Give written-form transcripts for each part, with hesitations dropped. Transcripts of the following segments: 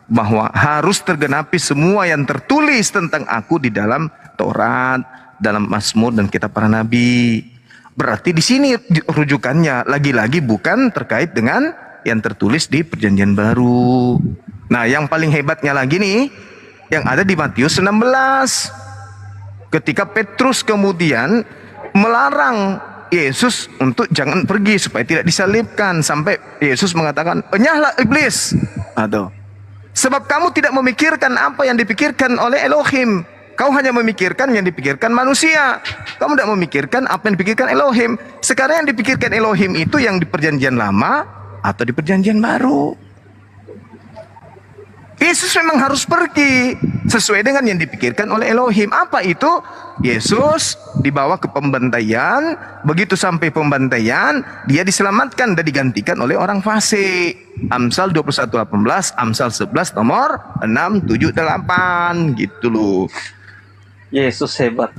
bahwa harus tergenapi semua yang tertulis tentang aku di dalam Taurat, dalam Mazmur dan kitab para nabi. Berarti di sini rujukannya lagi-lagi bukan terkait dengan yang tertulis di Perjanjian Baru. Nah, yang paling hebatnya lagi nih yang ada di Matius 16. Ketika Petrus kemudian melarang Yesus untuk jangan pergi supaya tidak disalibkan, sampai Yesus mengatakan, "Enyahlah iblis." Aduh. Sebab kamu tidak memikirkan apa yang dipikirkan oleh Elohim. Kau hanya memikirkan yang dipikirkan manusia. Kamu tidak memikirkan apa yang dipikirkan Elohim. Sekarang yang dipikirkan Elohim itu yang di Perjanjian Lama atau di Perjanjian Baru. Yesus memang harus pergi sesuai dengan yang dipikirkan oleh Elohim. Apa itu? Yesus dibawa ke pembantaian. Begitu sampai pembantaian, dia diselamatkan dan digantikan oleh orang fasik. Amsal 21:18, Amsal 11 nomor 6, 7, 8 gitu loh. Yesus hebat.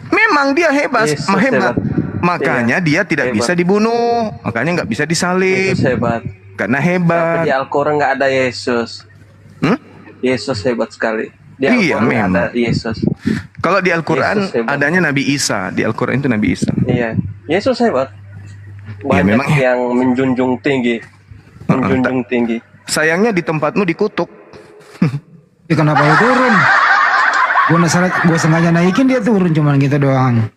Memang dia hebat, hebat. Makanya dia tidak bisa dibunuh, makanya nggak bisa disalib. Yesus hebat. Karena hebat. Tapi di Al-Quran nggak ada Yesus. Yesus hebat sekali. Di Al-Quran memang ada Yesus. Kalau di Al-Quran adanya Nabi Isa. Di Al-Quran itu Nabi Isa. Iya, Yesus hebat. Banyak memang yang menjunjung tinggi. Menjunjung tinggi. Sayangnya di tempatmu dikutuk. Ya kenapa dia turun? Gue sengaja naikin, dia turun cuman gitu doang.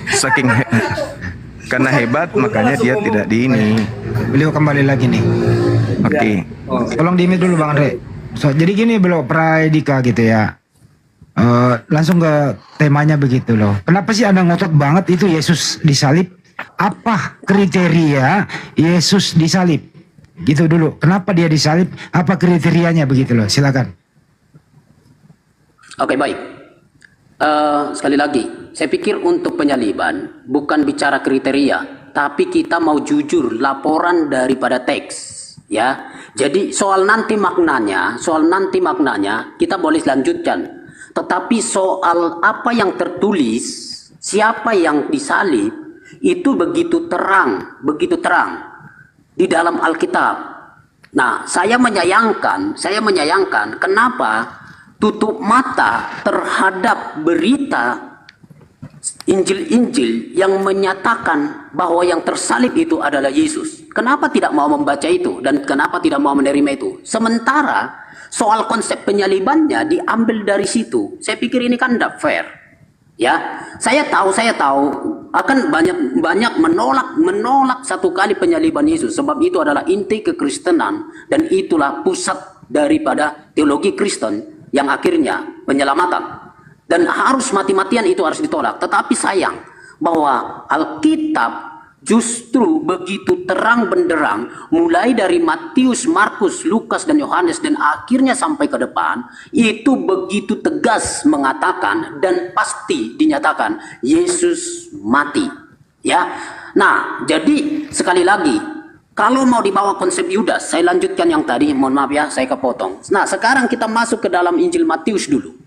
Saking karena hebat makanya dia tidak di ini. Beliau kembali lagi nih. Oke. Tolong di-mute dulu Bang Andre. Jadi gini beliau Pradika gitu ya. Langsung ke temanya begitu loh. Kenapa sih Anda ngotot banget itu Yesus disalib? Apa kriteria Yesus disalib? Gitu dulu. Kenapa dia disalib? Apa kriterianya begitu loh? Silakan. Oke, baik. Sekali lagi, saya pikir untuk penyaliban bukan bicara kriteria, tapi kita mau jujur laporan daripada teks. Ya, jadi soal nanti maknanya kita boleh lanjutkan. Tetapi soal apa yang tertulis, siapa yang disalib, itu begitu terang di dalam Alkitab. Nah, saya menyayangkan kenapa tutup mata terhadap berita Injil-Injil yang menyatakan bahwa yang tersalib itu adalah Yesus. Kenapa tidak mau membaca itu dan kenapa tidak mau menerima itu? Sementara soal konsep penyalibannya diambil dari situ. Saya pikir ini kan tidak fair. Ya, saya tahu akan banyak menolak satu kali penyaliban Yesus, sebab itu adalah inti kekristenan dan itulah pusat daripada teologi Kristen yang akhirnya penyelamatan. Dan harus mati-matian itu harus ditolak. Tetapi sayang bahwa Alkitab justru begitu terang benderang, mulai dari Matius, Markus, Lukas, dan Yohanes, dan akhirnya sampai ke depan, itu begitu tegas mengatakan dan pasti dinyatakan Yesus mati. Ya, nah jadi sekali lagi, kalau mau dibawa konsep Yudas, saya lanjutkan yang tadi, mohon maaf ya, saya kepotong. Nah, sekarang kita masuk ke dalam Injil Matius dulu.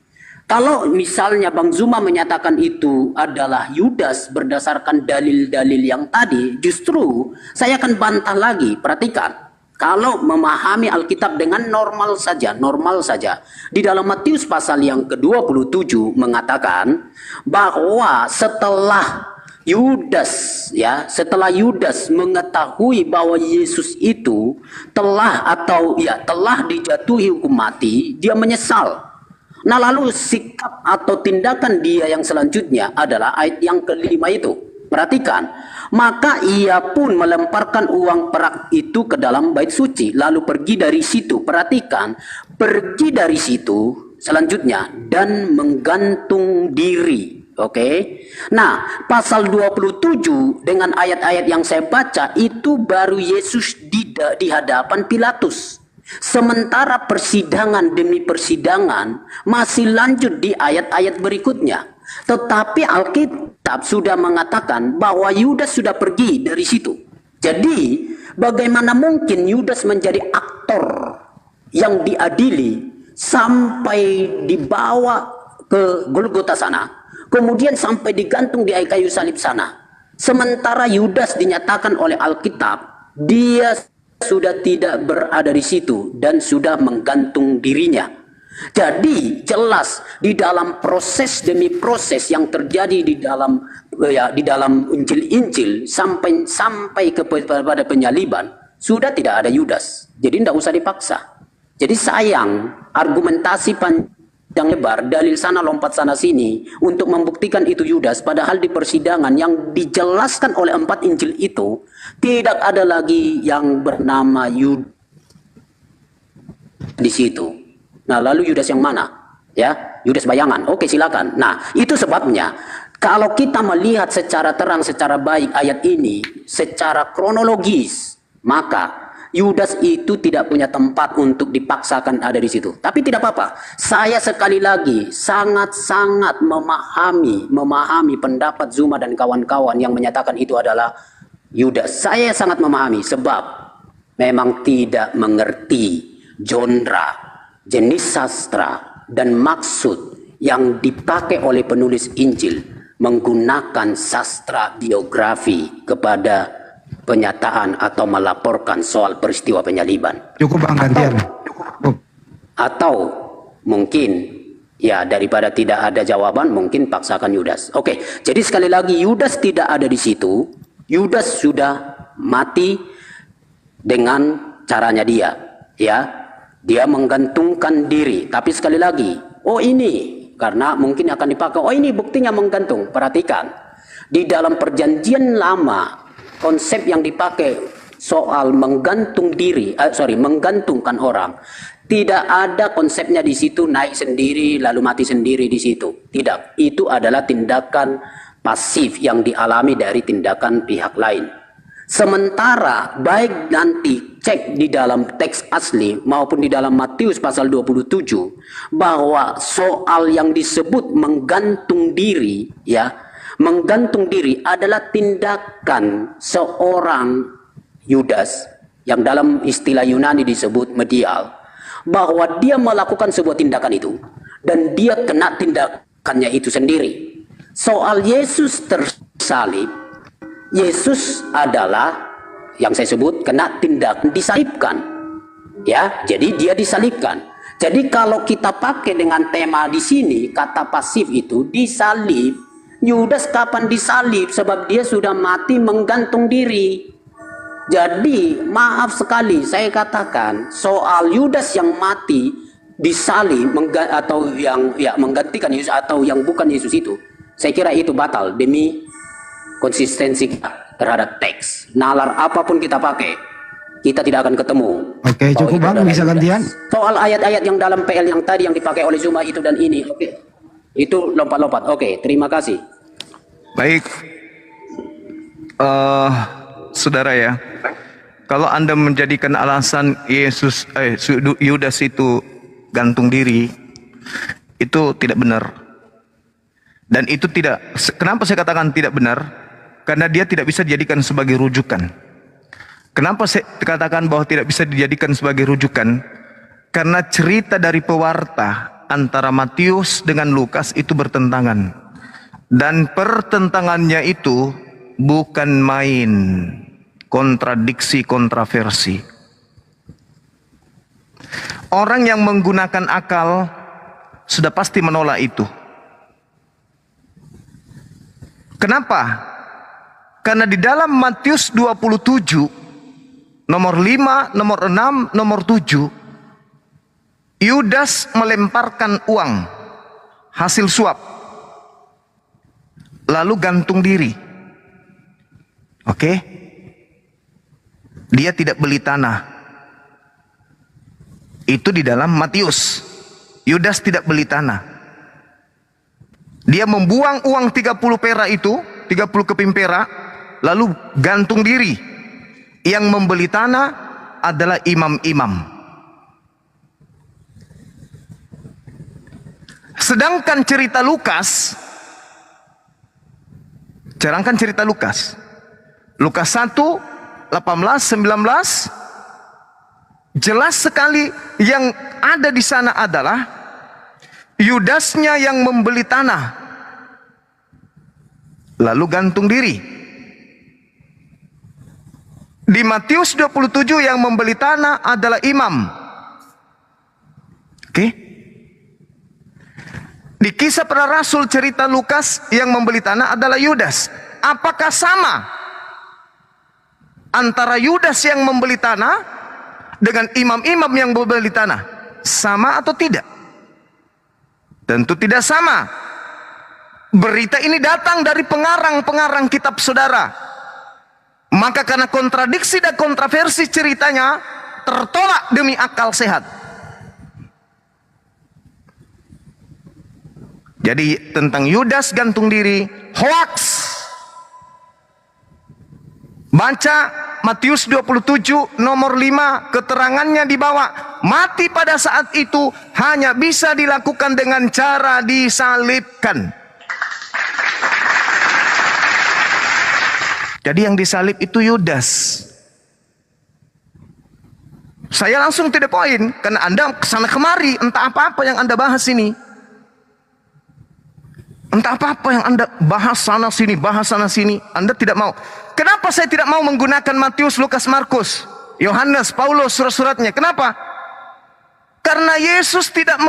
Kalau misalnya Bang Zuma menyatakan itu adalah Yudas berdasarkan dalil-dalil yang tadi, justru saya akan bantah lagi. Perhatikan, kalau memahami Alkitab dengan normal saja. Di dalam Matius pasal yang ke-27 mengatakan bahwa setelah Yudas mengetahui bahwa Yesus itu telah dijatuhi hukum mati, dia menyesal. Nah, lalu sikap atau tindakan dia yang selanjutnya adalah ayat yang kelima itu. Perhatikan, maka ia pun melemparkan uang perak itu ke dalam bait suci, lalu pergi dari situ. Perhatikan, pergi dari situ selanjutnya dan menggantung diri. Oke. Nah, pasal 27 dengan ayat-ayat yang saya baca itu baru Yesus di hadapan Pilatus. Sementara persidangan demi persidangan masih lanjut di ayat-ayat berikutnya. Tetapi Alkitab sudah mengatakan bahwa Yudas sudah pergi dari situ. Jadi bagaimana mungkin Yudas menjadi aktor yang diadili sampai dibawa ke Golgota sana, kemudian sampai digantung di kayu salib sana. Sementara Yudas dinyatakan oleh Alkitab dia sudah tidak berada di situ dan sudah menggantung dirinya. Jadi jelas di dalam proses demi proses yang terjadi di dalam Injil-Injil sampai kepada penyaliban sudah tidak ada Yudas. Jadi tidak usah dipaksa. Jadi sayang argumentasi panjang lebar, dalil sana lompat sana sini untuk membuktikan itu Yudas, padahal di persidangan yang dijelaskan oleh 4 Injil itu tidak ada lagi yang bernama Yudas di situ. Nah, lalu Yudas yang mana? Ya, Yudas bayangan. Oke, silakan. Nah, itu sebabnya kalau kita melihat secara terang, secara baik ayat ini, secara kronologis, maka Yudas itu tidak punya tempat untuk dipaksakan ada di situ. Tapi tidak apa-apa. Saya sekali lagi sangat-sangat memahami pendapat Zuma dan kawan-kawan yang menyatakan itu adalah Yudas. Saya sangat memahami sebab memang tidak mengerti genre, jenis sastra dan maksud yang dipakai oleh penulis Injil menggunakan sastra biografi kepada penyataan atau melaporkan soal peristiwa penyaliban. Cukup Bang gantian. Atau mungkin ya daripada tidak ada jawaban mungkin paksakan Yudas. Oke, jadi sekali lagi Yudas tidak ada di situ. Yudas sudah mati dengan caranya dia, ya. Dia menggantungkan diri. Tapi sekali lagi, oh ini karena mungkin akan dipakai. Oh ini buktinya menggantung. Perhatikan, di dalam perjanjian lama konsep yang dipakai soal menggantungkan orang, tidak ada konsepnya di situ naik sendiri lalu mati sendiri di situ. Tidak, itu adalah tindakan pasif yang dialami dari tindakan pihak lain. Sementara baik nanti cek di dalam teks asli maupun di dalam Matius pasal 27 bahwa soal yang disebut menggantung diri, ya, menggantung diri adalah tindakan seorang Yudas yang dalam istilah Yunani disebut medial, bahwa dia melakukan sebuah tindakan itu dan dia kena tindakannya itu sendiri. Soal Yesus tersalib, Yesus adalah yang saya sebut kena tindakan disalibkan, ya. Jadi dia disalibkan. Jadi kalau kita pakai dengan tema di sini kata pasif itu disalib, Yudas kapan disalib? Sebab dia sudah mati menggantung diri. Jadi maaf sekali saya katakan soal Yudas yang mati disalib atau yang menggantikan Yesus atau yang bukan Yesus itu, saya kira itu batal demi konsistensi kita terhadap teks. Nalar apapun kita pakai, kita tidak akan ketemu. Oke, cukup Bang, bisa gantian. Soal ayat-ayat yang dalam PL yang tadi yang dipakai oleh Zuma itu dan ini, oke. Itu lompat-lompat. Oke, terima kasih. Baik, saudara ya, kalau Anda menjadikan alasan Yudas itu gantung diri, itu tidak benar. Dan itu tidak, kenapa saya katakan tidak benar? Karena dia tidak bisa dijadikan sebagai rujukan. Kenapa saya katakan bahwa tidak bisa dijadikan sebagai rujukan? Karena cerita dari pewarta antara Matius dengan Lukas itu bertentangan. Dan pertentangannya itu bukan main, kontradiksi, kontroversi. Orang yang menggunakan akal sudah pasti menolak itu. Kenapa? Karena di dalam Matius 27, nomor 5, nomor 6, nomor 7, Yudas melemparkan uang hasil suap, lalu gantung diri. Oke? Dia tidak beli tanah. Itu di dalam Matius. Yudas tidak beli tanah. Dia membuang uang 30 perak itu, 30 keping perak, lalu gantung diri. Yang membeli tanah adalah imam-imam. Sedangkan cerita Lukas, Lukas 1, 18, 19, jelas sekali yang ada di sana adalah Yudasnya yang membeli tanah, lalu gantung diri. Di Matius 27 yang membeli tanah adalah imam. Oke. Di Kisah Para Rasul cerita Lukas yang membeli tanah adalah Yudas. Apakah sama antara Yudas yang membeli tanah dengan imam-imam yang membeli tanah? Sama atau tidak? Tentu tidak sama. Berita ini datang dari pengarang-pengarang kitab saudara. Maka karena kontradiksi dan kontroversi ceritanya tertolak demi akal sehat. Jadi tentang Yudas gantung diri, hoax. Baca Matius 27 nomor 5, keterangannya di bawah. Mati pada saat itu hanya bisa dilakukan dengan cara disalibkan. Jadi yang disalib itu Yudas. Saya langsung to the point, karena Anda kesana kemari, entah apa-apa yang Anda bahas ini. Entah apa-apa yang Anda bahas sana sini, Anda tidak mau. Kenapa saya tidak mau menggunakan Matius, Lukas, Markus, Yohanes, Paulus, surat-suratnya? Kenapa? Karena Yesus tidak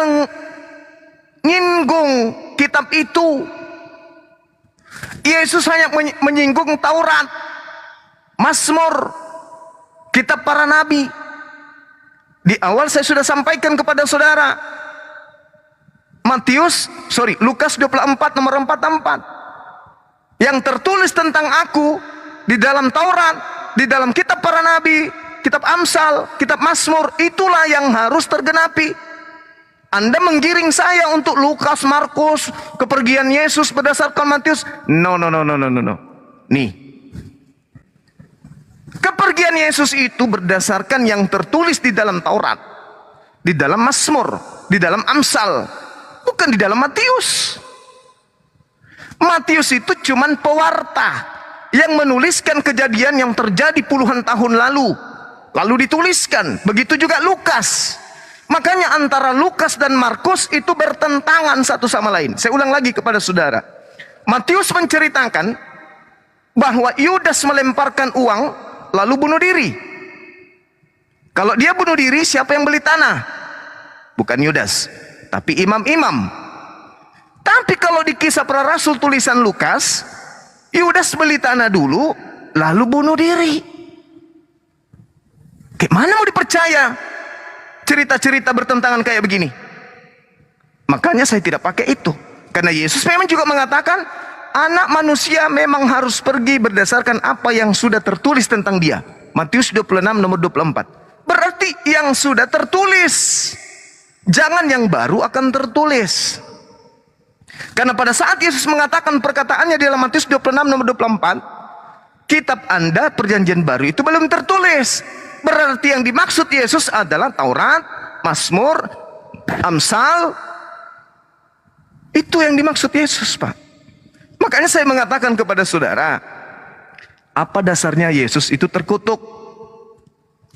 menyinggung kitab itu. Yesus hanya menyinggung Taurat, Mazmur, kitab para nabi. Di awal saya sudah sampaikan kepada saudara, Lukas 24 nomor 44. Yang tertulis tentang aku di dalam Taurat, di dalam kitab para nabi, kitab Amsal, kitab Mazmur, itulah yang harus tergenapi. Anda menggiring saya untuk Lukas, Markus, kepergian Yesus berdasarkan Matius. No. Nih. Kepergian Yesus itu berdasarkan yang tertulis di dalam Taurat, di dalam Mazmur, di dalam Amsal. Bukan di dalam Matius. Matius itu cuman pewarta yang menuliskan kejadian yang terjadi puluhan tahun lalu dituliskan. Begitu juga Lukas. Makanya antara Lukas dan Markus itu bertentangan satu sama lain. Saya ulang lagi kepada saudara. Matius menceritakan bahwa Yudas melemparkan uang lalu bunuh diri. Kalau dia bunuh diri, siapa yang beli tanah? Bukan Yudas, tapi imam-imam. Tapi kalau di Kisah Para Rasul tulisan Lukas, Yudas beli tanah dulu, lalu bunuh diri. Gimana mau dipercaya cerita-cerita bertentangan kayak begini? Makanya saya tidak pakai itu. Karena Yesus memang juga mengatakan, anak manusia memang harus pergi berdasarkan apa yang sudah tertulis tentang dia. Matius 26 nomor 24. Berarti yang sudah tertulis. Jangan yang baru akan tertulis. Karena pada saat Yesus mengatakan perkataannya di dalam Matius 26 nomor 24, kitab Anda perjanjian baru itu belum tertulis. Berarti yang dimaksud Yesus adalah Taurat, Mazmur, Amsal. Itu yang dimaksud Yesus, Pak. Makanya saya mengatakan kepada saudara, apa dasarnya Yesus itu terkutuk?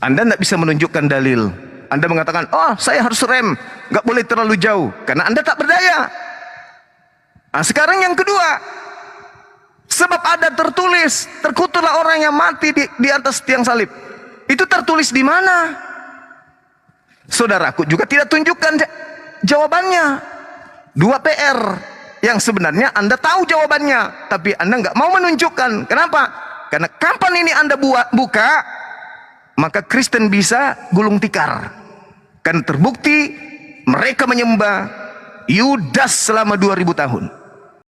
Anda tidak bisa menunjukkan dalil. Anda mengatakan, oh saya harus rem, gak boleh terlalu jauh, karena Anda tak berdaya. Nah, sekarang yang kedua, sebab ada tertulis, terkutuklah orang yang mati di atas tiang salib. Itu tertulis di mana? Saudaraku juga tidak tunjukkan jawabannya. 2 PR yang sebenarnya Anda tahu jawabannya, tapi Anda nggak mau menunjukkan. Kenapa? Karena kapan ini Anda buka, maka Kristen bisa gulung tikar. Kan terbukti mereka menyembah Yudas selama 2000 tahun.